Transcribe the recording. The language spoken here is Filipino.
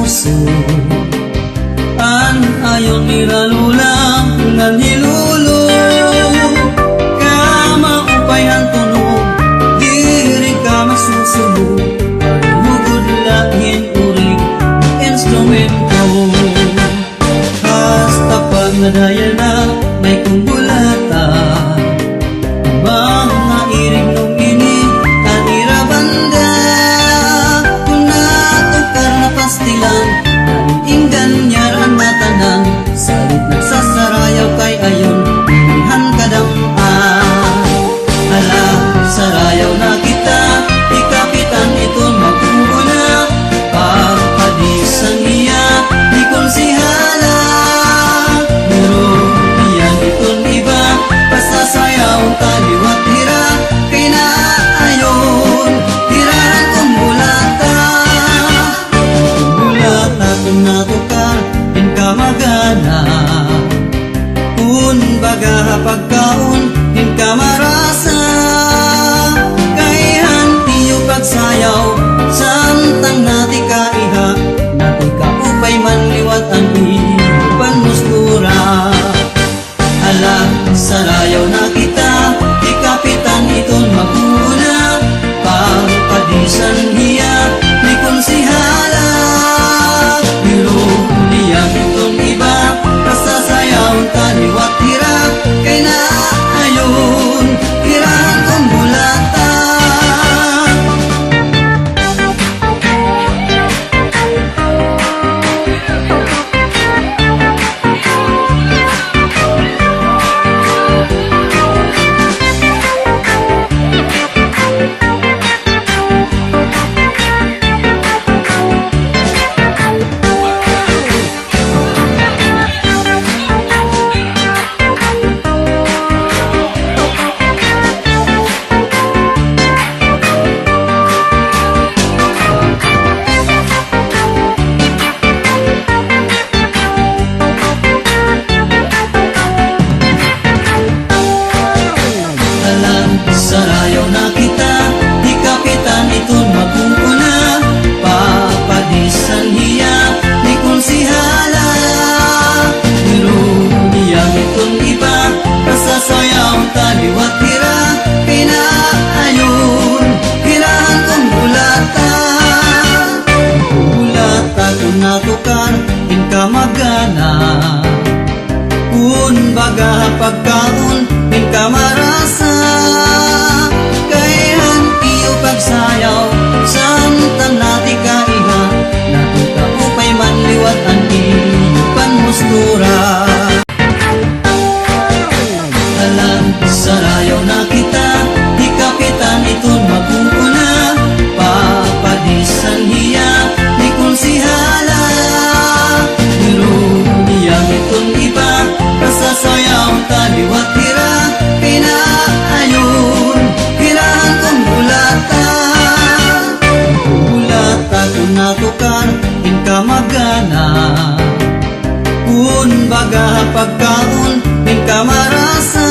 puso. An ayon niralulang nga nilulo, kamaupay ang tunog, diri ka masusubo, mugod lahin uring instrumento. Hasta pag nadaya na may kumbulata, mga irig nung ini kanira banda, kung natukar na pastilan inggan nyaran matanan, salit nagsasarayaw kay ayon ilihan kadam-an. Ala, sarayaw na kita, di kapitan iton magpuna, pagpadisan niya, di konsihala. Pero iyan iton iba, basta sayaw taliwat hira, kay naayon, hirahan kong bulata. Bulata kung natukar, din ka magana, kun baga pagkaon, din ka marasa, kay hantiyo pagsayaw, samtang nati ka iha, nati ka upay manliwat ang ipan mustura. Ala, sarayaw na kita, di kapitan iton maguna, pagpadisan hiya, di konsihala. Pero niyang itong iba, kasasayaw taliwat hira, kay naayon, hirahan kong bulata. Sarayaw na kita, di kapitan iton magpupuna, papadisan hiya, di konsihala. Pero niyang iton iba, kasasayaw taliwat hira, kay naayon, hirahan kong bulata. Bulata kung natukar, din ka magana, kun baga pagkaon, din ka marasa, pagsayaw, samtang nati ka iha, nati ka upay manliwat ang ipan mustura. Alam, sarayaw na kita, di kapitan iton magpupuna, papadisan hiya, di konsihala. Pero niyang iton iba, kasasayaw taliwat hira, kay naayon, hirahan kong bulata. Bulata kung natukar, din ka magana, kun baga pagkaon, din ka marasa,